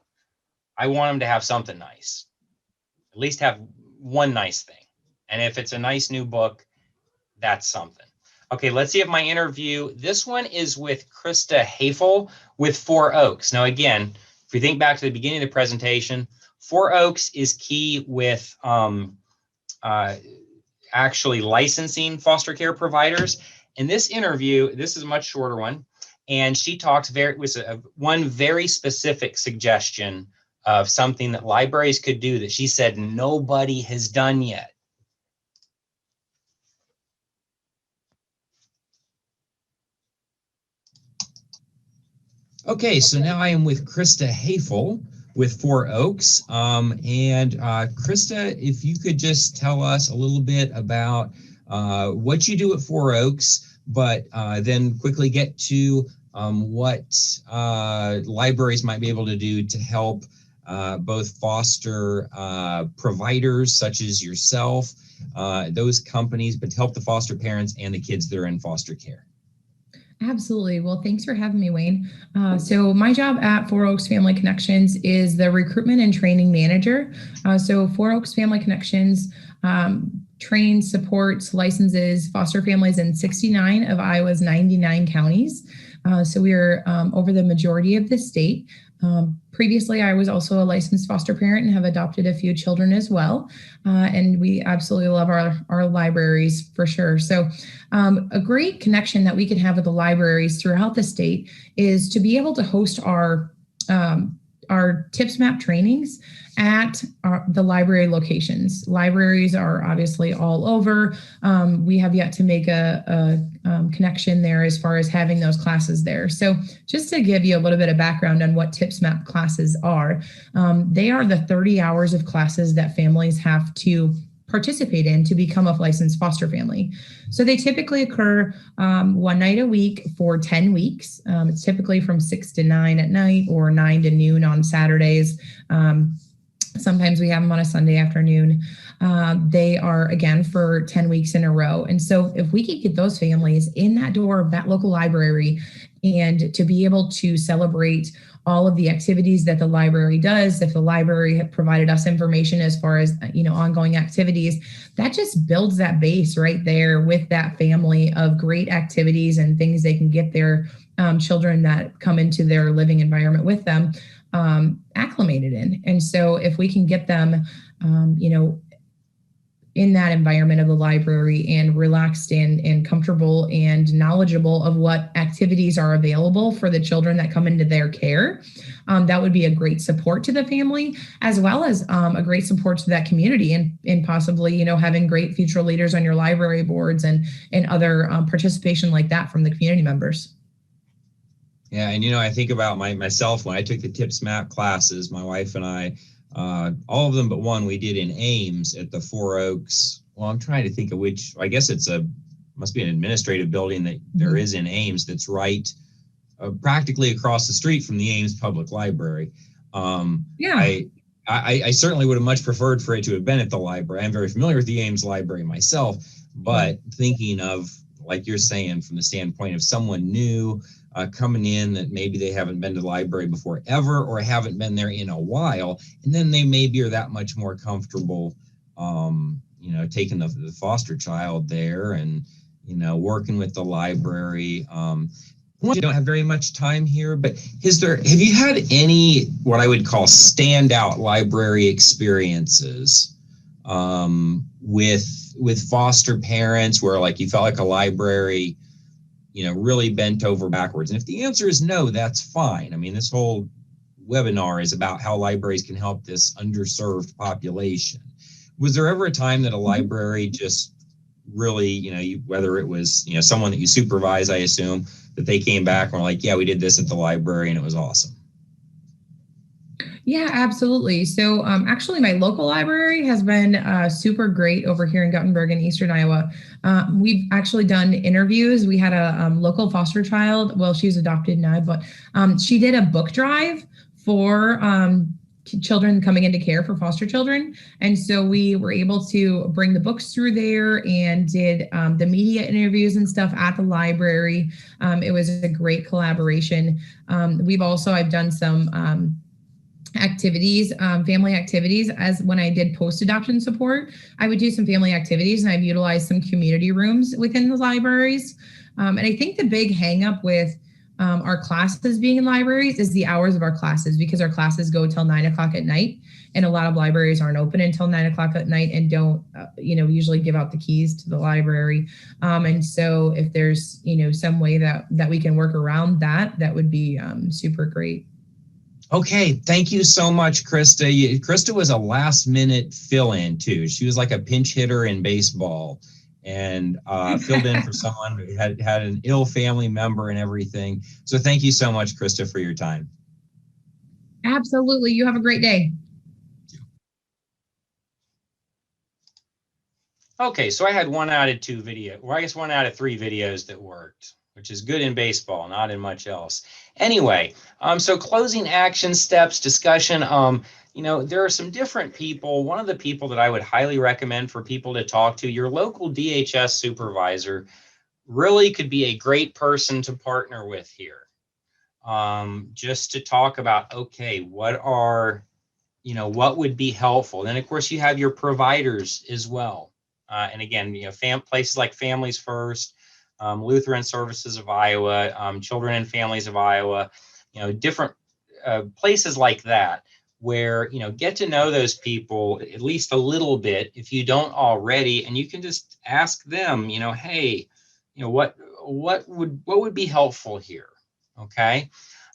C: I want them to have something nice, at least have one nice thing. And if it's a nice new book, that's something. Okay, let's see if my interview, this one is with Krista Hafel with Four Oaks. Now, again, if we think back to the beginning of the presentation, Four Oaks is key with actually licensing foster care providers. In this interview, this is a much shorter one, and she talks one very specific suggestion of something that libraries could do that she said nobody has done yet. Okay, so now I am with Krista Hafel with Four Oaks. Krista, if you could just tell us a little bit about what you do at Four Oaks, but then quickly get to what libraries might be able to do to help both foster providers such as yourself, those companies, but to help the foster parents and the kids that are in foster care.
E: Absolutely. Well, thanks for having me, Wayne. So my job at Four Oaks Family Connections is the recruitment and training manager. So Four Oaks Family Connections trains, supports, licenses foster families in 69 of Iowa's 99 counties. So we are over the majority of the state. Previously, I was also a licensed foster parent and have adopted a few children as well. And we absolutely love our libraries for sure. So a great connection that we can have with the libraries throughout the state is to be able to host our TIPS map trainings at the library locations. Libraries are obviously all over. We have yet to make a connection there as far as having those classes there. So just to give you a little bit of background on what TIPS map classes are, they are the 30 hours of classes that families have to participate in to become a licensed foster family. So they typically occur one night a week for 10 weeks. It's typically from 6 to 9 at night or 9 to noon on Saturdays. Sometimes we have them on a Sunday afternoon. They are, again, for 10 weeks in a row. And so if we could get those families in that door of that local library and to be able to celebrate all of the activities that the library does, if the library had provided us information as far as, ongoing activities, that just builds that base right there with that family of great activities and things they can get their children that come into their living environment with them acclimated in. And so if we can get them, in that environment of the library and relaxed and comfortable and knowledgeable of what activities are available for the children that come into their care, that would be a great support to the family, as well as a great support to that community and possibly, having great future leaders on your library boards and other participation like that from the community members.
C: Yeah, and I think about myself when I took the TIPS map classes, my wife and I, all of them but one we did in Ames at the Four Oaks. Well, I'm trying to think of which. I guess must be an administrative building that there is in Ames that's right practically across the street from the Ames Public Library. I certainly would have much preferred for it to have been at the library. I'm very familiar with the Ames Library myself, but thinking of, like you're saying, from the standpoint of someone new coming in that maybe they haven't been to the library before ever or haven't been there in a while, and then they maybe are that much more comfortable taking the foster child there and, working with the library. We don't have very much time here, but have you had any, what I would call standout library experiences with foster parents where like you felt like a library, really bent over backwards? And if the answer is no, that's fine. I mean, this whole webinar is about how libraries can help this underserved population. Was there ever a time that a library just really, whether it was, someone that you supervise, I assume, that they came back and were like, yeah, we did this at the library and it was awesome?
E: Yeah, absolutely. So actually, my local library has been super great over here in Guttenberg in Eastern Iowa. We've actually done interviews. We had a local foster child. Well, she's adopted now, but she did a book drive for children coming into care for foster children. And so we were able to bring the books through there and did the media interviews and stuff at the library. It was a great collaboration. I've done some activities, family activities. As when I did post-adoption support, I would do some family activities, and I've utilized some community rooms within the libraries. And I think the big hang up with our classes being in libraries is the hours of our classes, because our classes go till 9 o'clock at night, and a lot of libraries aren't open until 9 o'clock at night and don't, usually give out the keys to the library. And so if there's, some way that we can work around that, that would be super great.
C: Okay, thank you so much, Krista. Krista was a last-minute fill-in too. She was like a pinch hitter in baseball, and filled in for someone who had an ill family member and everything. So thank you so much, Krista, for your time.
E: Absolutely. You have a great day.
C: Okay, so I had 1 out of 2 video, or I guess 1 out of 3 videos that worked, which is good in baseball, not in much else. Anyway, so closing action steps discussion. There are some different people. One of the people that I would highly recommend for people to talk to, your local DHS supervisor, really could be a great person to partner with here. Just to talk about, okay, what would be helpful? Then of course you have your providers as well. And again, places like Families First, Lutheran Services of Iowa, Children and Families of Iowa, different places like that, where, get to know those people at least a little bit if you don't already, and you can just ask them, hey, what would be helpful here? Okay.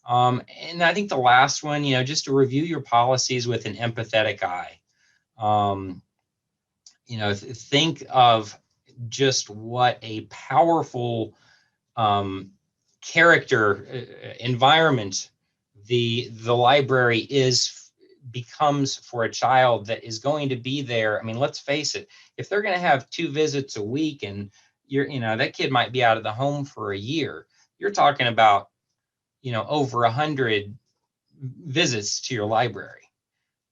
C: And I think the last one, just to review your policies with an empathetic eye. Think of just what a powerful character environment the library becomes for a child that is going to be there. I mean, let's face it, if they're going to have 2 visits a week and that kid might be out of the home for a year, you're talking about, over 100 visits to your library.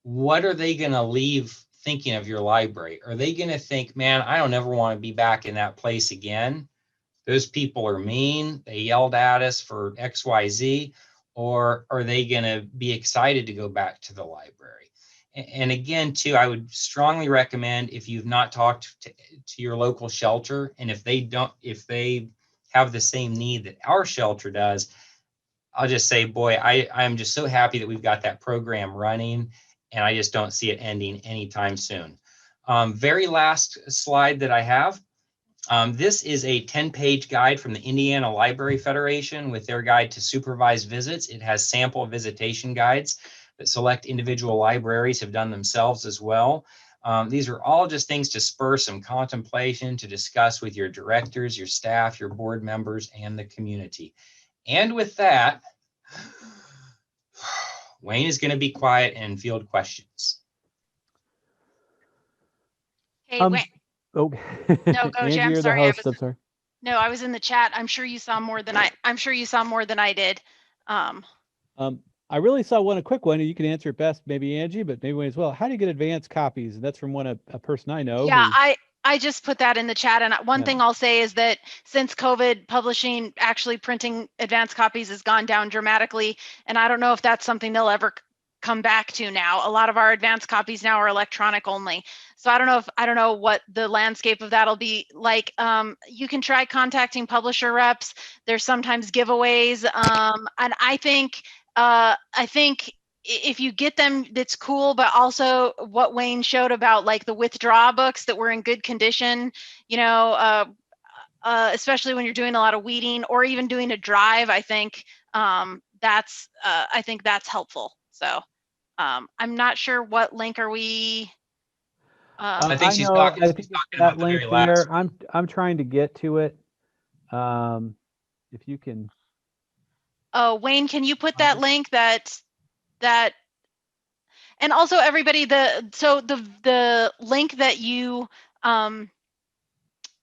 C: What are they going to leave thinking of your library? Are they going to think, man, I don't ever want to be back in that place again? Those people are mean. They yelled at us for XYZ. Or are they going to be excited to go back to the library? And again, too, I would strongly recommend, if you've not talked to your local shelter, and if they have the same need that our shelter does, I'll just say, boy, I'm just so happy that we've got that program running, and I just don't see it ending anytime soon. Very last slide that I have. This is a 10-page guide from the Indiana Library Federation with their guide to supervised visits. It has sample visitation guides that select individual libraries have done themselves as well. These are all just things to spur some contemplation, to discuss with your directors, your staff, your board members, and the community. And with that, Wayne is going to be quiet and field questions.
A: Hey, Wayne.
B: Oh,
A: No, go, Jay.
B: Angie,
A: I'm
B: you're
A: sorry.
B: the host. I'm sorry.
A: No, I was in the chat. I'm sure you saw more than I did.
B: I really saw a quick one, and you can answer it best, maybe Angie, but maybe Wayne as well. How do you get advanced copies? And that's from a person I know.
A: Yeah, I just put that in the chat. And one thing I'll say is that since COVID, publishing, actually printing advanced copies has gone down dramatically. And I don't know if that's something they'll ever come back to now. A lot of our advanced copies now are electronic only. So I don't know what the landscape of that'll be like. You can try contacting publisher reps. There's sometimes giveaways. And I think if you get them, that's cool. But also what Wayne showed about like the withdraw books that were in good condition, especially when you're doing a lot of weeding or even doing a drive, I think that's helpful. So I'm not sure what link are we.
C: I think she's
B: know,
C: talking,
B: I think it's
C: talking
B: that
C: about the
B: link
C: very last.
B: there. I'm trying to get to it. If you can.
A: Oh, Wayne, can you put that link that, and also everybody, the link that you,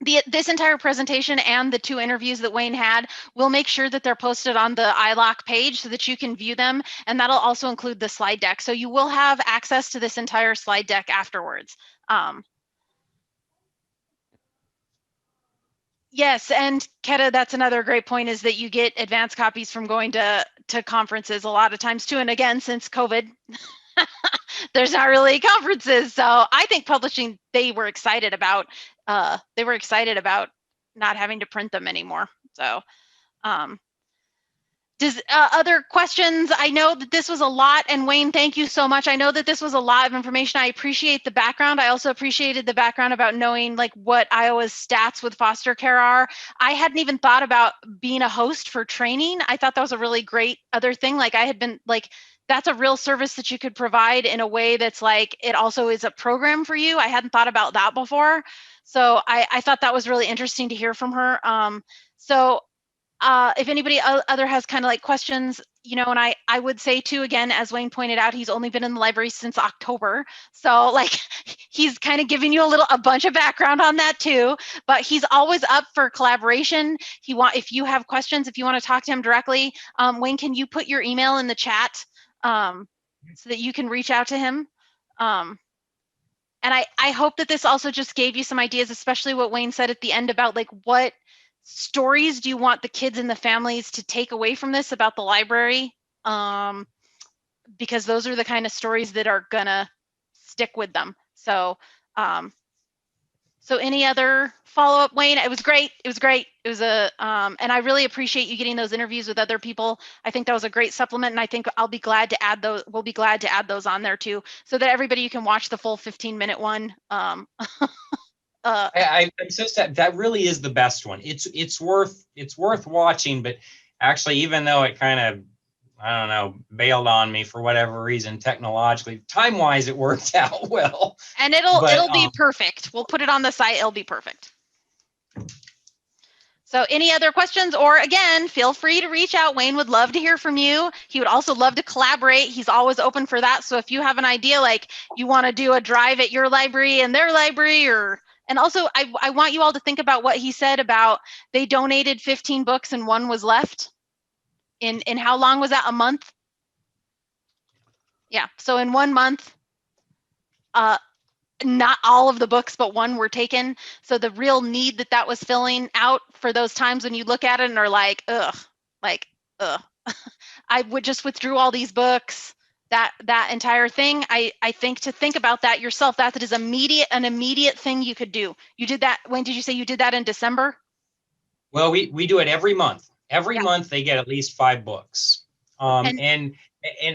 A: this entire presentation and the 2 interviews that Wayne had, we'll make sure that they're posted on the ILOC page so that you can view them. And that'll also include the slide deck. So you will have access to this entire slide deck afterwards. Yes, and Keta, that's another great point, is that you get advanced copies from going to conferences a lot of times too. And again, since COVID, there's not really conferences. So I think publishing, they were excited about not having to print them anymore. So does other questions? I know that this was a lot, and Wayne, thank you so much. I know that this was a lot of information. I appreciate the background. I also appreciated the background about knowing like what Iowa's stats with foster care are. I hadn't even thought about being a host for training. I thought that was a really great other thing. Like I had been like, that's a real service that you could provide in a way that's like, it also is a program for you. I hadn't thought about that before. So I thought that was really interesting to hear from her. If anybody other has kind of like questions, and I would say too, again, as Wayne pointed out, he's only been in the library since October. So like he's kind of giving you a bunch of background on that too, but he's always up for collaboration. If you have questions, if you want to talk to him directly, Wayne, can you put your email in the chat so that you can reach out to him? And I hope that this also just gave you some ideas, especially what Wayne said at the end about like what stories do you want the kids and the families to take away from this about the library? Because those are the kind of stories that are gonna stick with them. So, so any other follow-up, Wayne? It was great. It was great. It was and I really appreciate you getting those interviews with other people. I think that was a great supplement, and I think I'll be glad to add those. We'll be glad to add those on there too, so that everybody, you can watch the full 15-minute one.
C: I'm so sad. That really is the best one. It's worth watching, but actually, even though it kind of, I don't know, bailed on me for whatever reason, technologically, time-wise, it worked out well.
A: And it'll be perfect. We'll put it on the site. It'll be perfect. So any other questions, or again, feel free to reach out. Wayne would love to hear from you. He would also love to collaborate. He's always open for that. So if you have an idea, like you want to do a drive at your library and their library, and also I want you all to think about what he said about they donated 15 books and 1 was left. In how long was that? A month? Yeah, so in 1 month, not all of the books but 1 were taken. So the real need that was filling out for those times when you look at it and are like, ugh. I would just withdrew all these books, that entire thing. I think to think about that yourself, that is an immediate thing you could do. You did that. When did you say you did that in December?
C: Well, we do it every month. Every month they get at least 5 books. And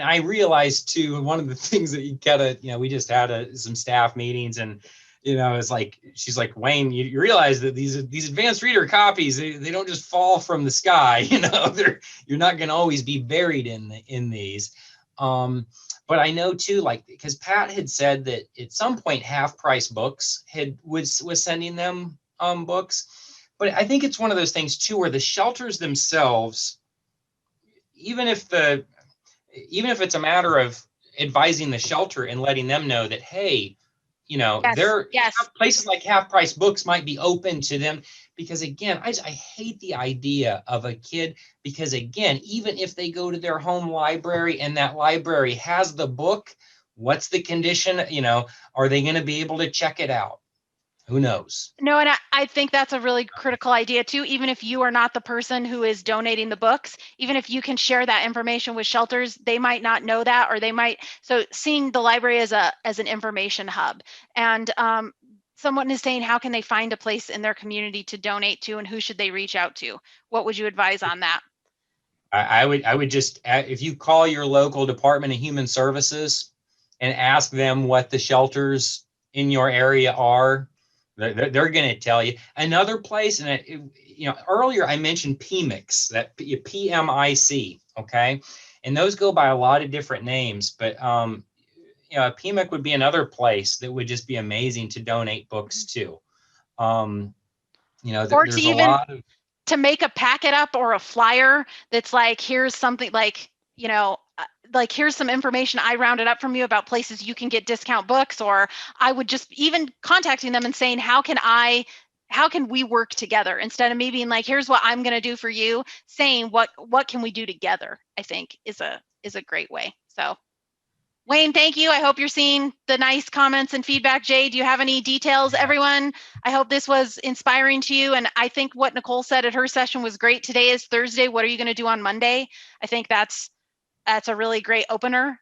C: I realized too, one of the things that you gotta, we just had some staff meetings, and it's like, she's like, Wayne, you realize that these advanced reader copies, they don't just fall from the sky. You're not going to always be buried in these. But I know too, like, because Pat had said that at some point Half Price Books was sending them books. But I think it's one of those things too, where the shelters themselves, even if it's a matter of advising the shelter and letting them know that, hey, places like Half Price Books might be open to them. Because again, I hate the idea of a kid, because again, even if they go to their home library and that library has the book, what's the condition? Are they going to be able to check it out? Who knows?
A: No, and I think that's a really critical idea too. Even if you are not the person who is donating the books, even if you can share that information with shelters, they might not know that, or they might. So seeing the library as an information hub, and someone is saying, how can they find a place in their community to donate to, and who should they reach out to? What would you advise on that?
C: I would just, if you call your local Department of Human Services and ask them what the shelters in your area are, they're going to tell you. Another place, and earlier I mentioned PMIC, that PMIC, okay, and those go by a lot of different names, but PMIC would be another place that would just be amazing to donate books to.
A: Or
C: there's
A: to
C: a
A: even
C: lot of,
A: to make a packet up or a flyer that's like, here's something like, like here's some information I rounded up from you about places you can get discount books. Or I would just even contacting them and saying, how can we work together, instead of me being like, here's what I'm going to do for you, saying what can we do together, I think is a great way. So Wayne, thank you. I hope you're seeing the nice comments and feedback. Jay, do you have any details? Everyone, I hope this was inspiring to you. And I think what Nicole said at her session was great. Today is Thursday. What are you going to do on Monday? I think that's a really great opener.